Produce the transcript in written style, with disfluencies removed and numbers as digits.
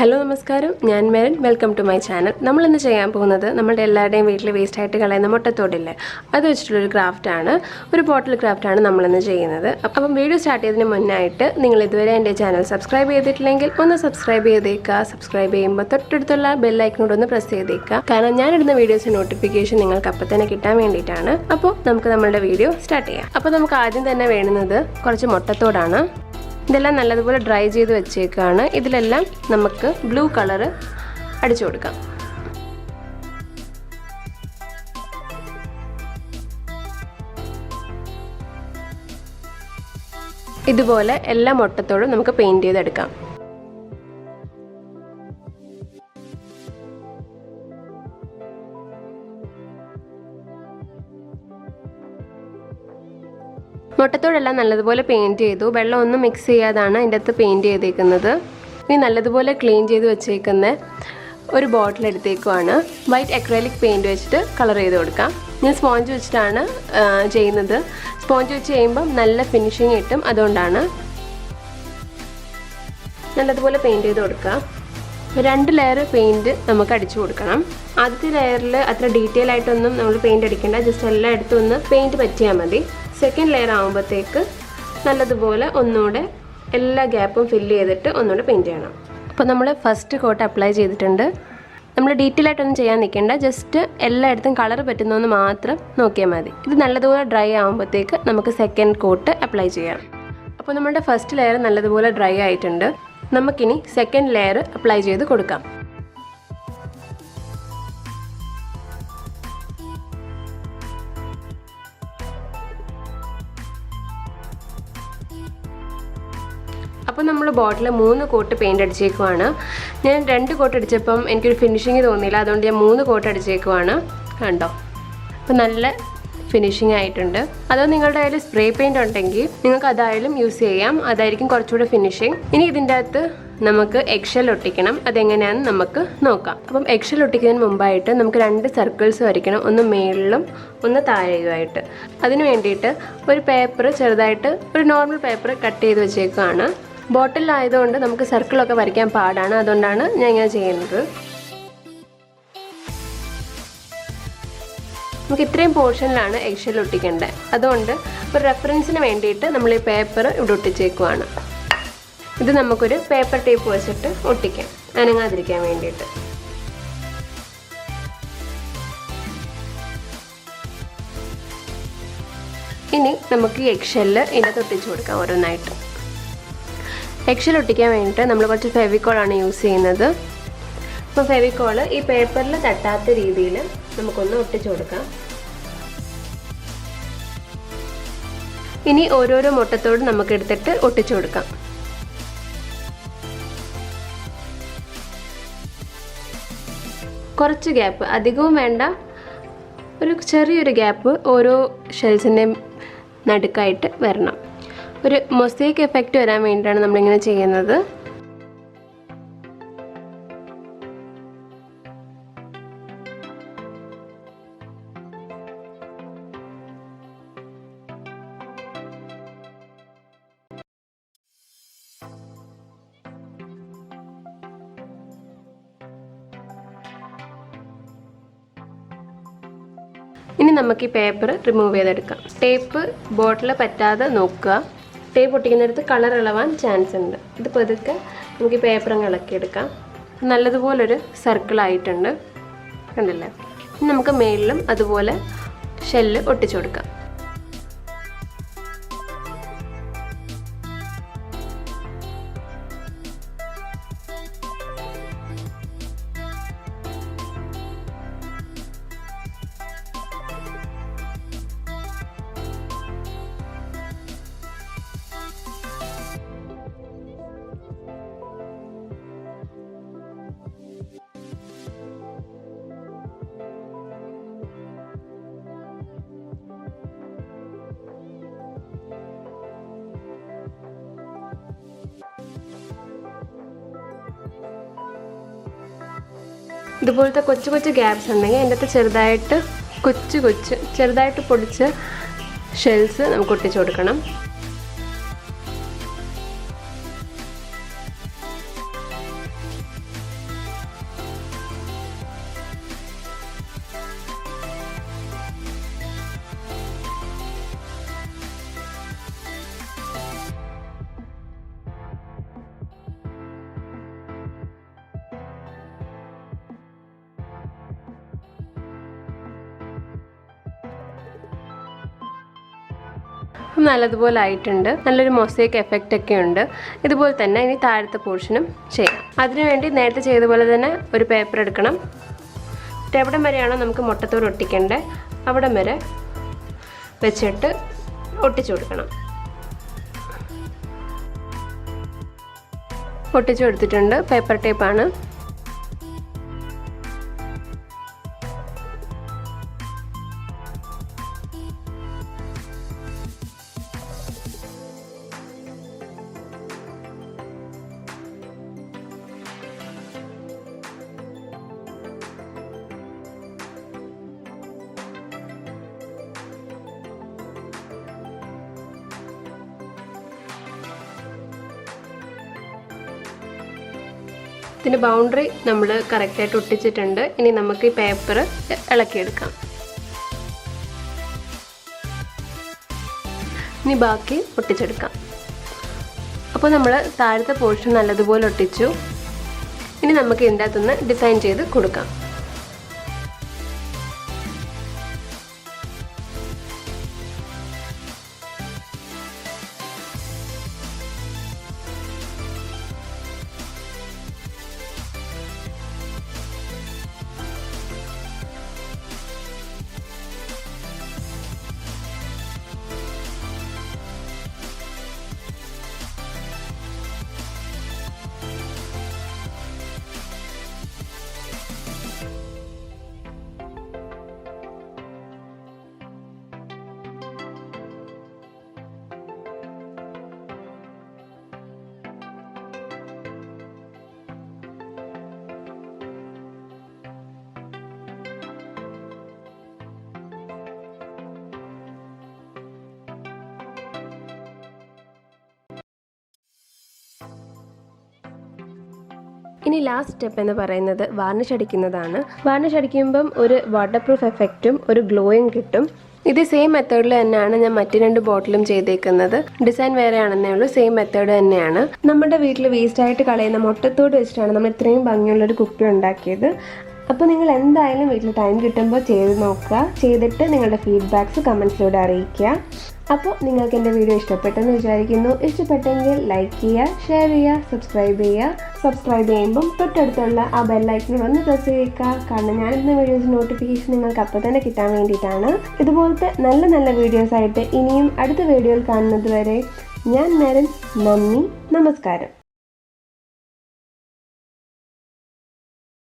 Hello നമസ്കാരം, ഞാൻ Merin. Welcome to my channel. നമ്മളിന്ന് ചെയ്യാൻ പോകുന്നത് നമ്മുടെ എല്ലാവരുടെയും വീട്ടിൽ വേസ്റ്റായിട്ട് കളയുന്ന മുട്ടത്തോടില്ലേ, അത് വെച്ചിട്ടുള്ളൊരു ക്രാഫ്റ്റാണ്. ഒരു ബോട്ടിൽ ക്രാഫ്റ്റാണ് നമ്മളിന്ന് ചെയ്യുന്നത്. അപ്പം വീഡിയോ സ്റ്റാർട്ട് ചെയ്തതിന് മുന്നായിട്ട് നിങ്ങൾ ഇതുവരെ എൻ്റെ ചാനൽ സബ്സ്ക്രൈബ് ചെയ്തിട്ടില്ലെങ്കിൽ ഒന്ന് സബ്സ്ക്രൈബ് ചെയ്തേക്കുക. സബ്സ്ക്രൈബ് ചെയ്യുമ്പോൾ തൊട്ടടുത്തുള്ള ബെല്ലൈക്കനോട് ഒന്ന് പ്രസ് ചെയ്തേക്കുക. കാരണം ഞാനിടുന്ന വീഡിയോസിന് നോട്ടിഫിക്കേഷൻ നിങ്ങൾക്ക് അപ്പം തന്നെ കിട്ടാൻ വേണ്ടിയിട്ടാണ്. അപ്പോൾ നമുക്ക് നമ്മളുടെ വീഡിയോ സ്റ്റാർട്ട് ചെയ്യാം. അപ്പോൾ നമുക്ക് ആദ്യം തന്നെ വേണ്ടുന്നത് കുറച്ച് മുട്ടത്തോടാണ്. ഇതെല്ലാം നല്ലതുപോലെ ഡ്രൈ ചെയ്ത് വെച്ചേക്കാണ്. ഇതിലെല്ലാം നമുക്ക് ബ്ലൂ കളറ് അടിച്ചു കൊടുക്കാം. ഇതുപോലെ എല്ലാ മുട്ടത്തോടും നമുക്ക് പെയിൻറ് ചെയ്തെടുക്കാം. മുട്ടത്തോടെല്ലാം നല്ലതുപോലെ പെയിൻറ് ചെയ്തു. വെള്ളം ഒന്നും മിക്സ് ചെയ്യാതാണ് അതിൻ്റെ അകത്ത് പെയിൻറ് ചെയ്തേക്കുന്നത്. ഇനി നല്ലതുപോലെ ക്ലീൻ ചെയ്ത് വെച്ചേക്കുന്ന ഒരു ബോട്ടിൽ എടുത്തേക്കുവാണ്. വൈറ്റ് അക്രലിക് പെയിൻറ് വെച്ചിട്ട് കളർ ചെയ്ത് കൊടുക്കാം. ഞാൻ സ്പോഞ്ച് വെച്ചിട്ടാണ് ചെയ്യുന്നത്. സ്പോഞ്ച് വെച്ച് ചെയ്യുമ്പം നല്ല ഫിനിഷിങ് കിട്ടും, അതുകൊണ്ടാണ്. നല്ലതുപോലെ പെയിൻറ് ചെയ്ത് കൊടുക്കാം. 2 ലെയർ പെയിൻറ് നമുക്ക് അടിച്ചു കൊടുക്കണം. ആദ്യത്തെ ലെയറിൽ അത്ര ഡീറ്റെയിൽ ആയിട്ടൊന്നും നമ്മൾ പെയിൻറ് അടിക്കേണ്ട, ജസ്റ്റ് എല്ലായിടത്തും ഒന്ന് പെയിൻറ് പറ്റിയാൽ മതി. സെക്കൻഡ് ലെയർ ആകുമ്പോഴത്തേക്ക് നല്ലതുപോലെ ഒന്നുകൂടെ എല്ലാ ഗ്യാപ്പും ഫില്ല് ചെയ്തിട്ട് ഒന്നുകൂടെ പെയിൻറ് ചെയ്യണം. അപ്പോൾ നമ്മൾ ഫസ്റ്റ് കോട്ട് അപ്ലൈ ചെയ്തിട്ടുണ്ട്. നമ്മൾ ഡീറ്റെയിൽ ആയിട്ടൊന്നും ചെയ്യാൻ നിൽക്കേണ്ട, ജസ്റ്റ് എല്ലായിടത്തും കളർ പറ്റുന്നതെന്ന് മാത്രം നോക്കിയാൽ മതി. ഇത് നല്ലതുപോലെ ഡ്രൈ ആകുമ്പോഴത്തേക്ക് നമുക്ക് സെക്കൻഡ് കോട്ട് അപ്ലൈ ചെയ്യാം. അപ്പോൾ നമ്മുടെ ഫസ്റ്റ് ലെയർ നല്ലതുപോലെ ഡ്രൈ ആയിട്ടുണ്ട്. നമുക്കിനി സെക്കൻഡ് ലെയർ അപ്ലൈ ചെയ്ത് കൊടുക്കാം. അപ്പോൾ നമ്മൾ ബോട്ടിൽ 3 കോട്ട് പെയിൻറ് അടിച്ചേക്കുവാണ്. ഞാൻ 2 കോട്ട് അടിച്ചപ്പം എനിക്കൊരു ഫിനിഷിങ് തോന്നിയില്ല, അതുകൊണ്ട് ഞാൻ 3 കോട്ട് അടിച്ചേക്കുവാണ്. കണ്ടോ, അപ്പോൾ നല്ല ഫിനിഷിംഗ് ആയിട്ടുണ്ട്. അതോ നിങ്ങളുടെ കയ്യിൽ സ്പ്രേ പെയിൻറ് ഉണ്ടെങ്കിൽ നിങ്ങൾക്ക് അതായാലും യൂസ് ചെയ്യാം, അതായിരിക്കും കുറച്ചുകൂടെ ഫിനിഷിങ്. ഇനി ഇതിൻ്റെ അകത്ത് നമുക്ക് എഗ്ഷെൽ ഒട്ടിക്കണം. അതെങ്ങനെയാണെന്ന് നമുക്ക് നോക്കാം. അപ്പം എഗ്ഷെൽ ഒട്ടിക്കുന്നതിന് മുമ്പായിട്ട് നമുക്ക് 2 സർക്കിൾസ് വരയ്ക്കണം, ഒന്ന് മേളിലും ഒന്ന് താഴെയുമായിട്ട്. അതിന് വേണ്ടിയിട്ട് ഒരു പേപ്പർ ചെറുതായിട്ട് ഒരു നോർമൽ പേപ്പർ കട്ട് ചെയ്ത് വെച്ചേക്കുകയാണ്. ബോട്ടിലായതുകൊണ്ട് നമുക്ക് സർക്കിളൊക്കെ വരയ്ക്കാൻ പാടാണ്, അതുകൊണ്ടാണ് ഞാൻ ഇങ്ങനെ ചെയ്യുന്നത്. നമുക്ക് ഇത്രയും പോർഷനിലാണ് എഗ്ഷെൽ ഒട്ടിക്കേണ്ടത്. അതുകൊണ്ട് ഒരു റെഫറൻസിന് വേണ്ടിയിട്ട് നമ്മൾ ഈ പേപ്പർ ഇവിടെ ഒട്ടിച്ചേക്കുവാണ്. ഇത് നമുക്കൊരു പേപ്പർ ടേപ്പ് വെച്ചിട്ട് ഒട്ടിക്കാം, അനങ്ങാതിരിക്കാൻ വേണ്ടിയിട്ട്. ഇനി നമുക്ക് ഈ എഗ്ഷെല്ല് ഇതിനകത്ത് ഒട്ടിച്ചു കൊടുക്കാം ഓരോന്നായിട്ട്. എഗ്ഷെൽ ഒട്ടിക്കാൻ വേണ്ടിയിട്ട് നമ്മൾ കുറച്ച് ഫെവിക്കോളാണ് യൂസ് ചെയ്യുന്നത്. അപ്പോൾ ഫെവിക്കോള് ഈ പേപ്പറിൽ തട്ടാത്ത രീതിയിൽ നമുക്കൊന്ന് ഒട്ടിച്ചു കൊടുക്കാം. ഇനി ഓരോരോ മുട്ടത്തോടും നമുക്ക് എടുത്തിട്ട് ഒട്ടിച്ചു കൊടുക്കാം. കുറച്ച് ഗ്യാപ്പ്, അധികവും വേണ്ട, ഒരു ചെറിയൊരു ഗ്യാപ്പ് ഓരോ ഷെൽസിൻ്റെയും നടുക്കായിട്ട് വരണം. ഒരു മൊസൈക്ക് എഫക്റ്റ് വരാൻ വേണ്ടിയിട്ടാണ് നമ്മളിങ്ങനെ ചെയ്യുന്നത്. ഇനി നമുക്ക് ഈ പേപ്പർ റിമൂവ് ചെയ്തെടുക്കാം. ടേപ്പ് ബോട്ടിൽ പറ്റാതെ നോക്കുക. ടേപ്പ് ഒട്ടിക്കുന്നിടത്ത് കളർ ഇളവാൻ ചാൻസ് ഉണ്ട്. ഇത് പതുക്കെ നമുക്ക് ഈ പേപ്പർ അങ്ങ് ഇളക്കിയെടുക്കാം. നല്ലതുപോലൊരു സർക്കിളായിട്ടുണ്ട്, കണ്ടില്ലേ? ഇനി നമുക്ക് മേളിലും അതുപോലെ ഷെല്ല് ഒട്ടിച്ചു കൊടുക്കാം. ഇതുപോലത്തെ കൊച്ചു കൊച്ചു ഗ്യാപ്സ് ഉണ്ടെങ്കിൽ അതിൻ്റെ അകത്ത് ചെറുതായിട്ട് പൊടിച്ച ഷെൽസ് നമുക്ക് ഒട്ടിച്ചു കൊടുക്കണം. നല്ലതുപോലെ ആയിട്ടുണ്ട്. നല്ലൊരു മൊസൈക്ക് എഫക്റ്റ് ഒക്കെ ഉണ്ട്. ഇതുപോലെ തന്നെ ഇനി താഴത്തെ പോർഷനും ചെയ്യാം. അതിനുവേണ്ടി നേരത്തെ ചെയ്ത പോലെ തന്നെ ഒരു പേപ്പർ എടുക്കണം. എവിടം വരെയാണോ നമുക്ക് മുട്ടത്തോട് ഒട്ടിക്കേണ്ടത് അവിടം വരെ വെച്ചിട്ട് ഒട്ടിച്ചു കൊടുക്കണം. ഒട്ടിച്ചു കൊടുത്തിട്ടുണ്ട്. പേപ്പർ ടേപ്പാണ്. ഇതിൻ്റെ ബൗണ്ടറി നമ്മൾ കറക്റ്റായിട്ട് ഒട്ടിച്ചിട്ടുണ്ട്. ഇനി നമുക്ക് ഈ പേപ്പർ ഇളക്കിയെടുക്കാം. ഇനി ബാക്കി ഒട്ടിച്ചെടുക്കാം. അപ്പോൾ നമ്മൾ താഴത്തെ പോർഷൻ നല്ലതുപോലെ ഒട്ടിച്ചു. ഇനി നമുക്ക് ഇതിൻ്റെ അകത്തുനിന്ന് ഡിസൈൻ ചെയ്ത് കൊടുക്കാം. ഇനി ലാസ്റ്റ് സ്റ്റെപ്പ് എന്ന് പറയുന്നത് വാർണിഷ് അടിക്കുന്നതാണ്. വാർണിഷ് അടിക്കുമ്പം ഒരു വാട്ടർ പ്രൂഫ് എഫക്റ്റും ഒരു ഗ്ലോയും കിട്ടും. ഇത് സെയിം മെത്തേഡിൽ തന്നെയാണ് ഞാൻ മറ്റു 2 ബോട്ടിലും ചെയ്തേക്കുന്നത്. ഡിസൈൻ വേറെ ആണെന്നേ ഉള്ളൂ. സെയിം മെത്തേഡ് തന്നെയാണ്. നമ്മുടെ വീട്ടിൽ വേസ്റ്റായിട്ട് കളയുന്ന മുട്ടത്തോട് വെച്ചിട്ടാണ് നമ്മൾ ഇത്രയും ഭംഗിയുള്ളൊരു കുപ്പി ഉണ്ടാക്കിയത്. അപ്പോൾ നിങ്ങൾ എന്തായാലും വീട്ടിൽ ടൈം കിട്ടുമ്പോൾ ചെയ്ത് നോക്കുക. ചെയ്തിട്ട് നിങ്ങളുടെ ഫീഡ്ബാക്ക്സ് കമൻസിലൂടെ അറിയിക്കുക. അപ്പോൾ നിങ്ങൾക്ക് എൻ്റെ വീഡിയോ ഇഷ്ടപ്പെട്ടെന്ന് വിചാരിക്കുന്നു. ഇഷ്ടപ്പെട്ടെങ്കിൽ ലൈക്ക് ചെയ്യുക, ഷെയർ ചെയ്യുക, സബ്സ്ക്രൈബ് ചെയ്യുക. സബ്സ്ക്രൈബ് ചെയ്യുമ്പം തൊട്ടടുത്തുള്ള ആ ബെല്ലൈക്കൺ ഒന്ന് പ്രസ് ചെയ്യുക. കാരണം ഞാനിടുന്ന വീഡിയോസ് നോട്ടിഫിക്കേഷൻ നിങ്ങൾക്ക് അപ്പോൾ തന്നെ കിട്ടാൻ വേണ്ടിയിട്ടാണ്. ഇതുപോലത്തെ നല്ല നല്ല വീഡിയോസായിട്ട് ഇനിയും അടുത്ത വീഡിയോയിൽ കാണുന്നത് വരെ ഞാൻ നരൻ. നന്ദി, നമസ്കാരം.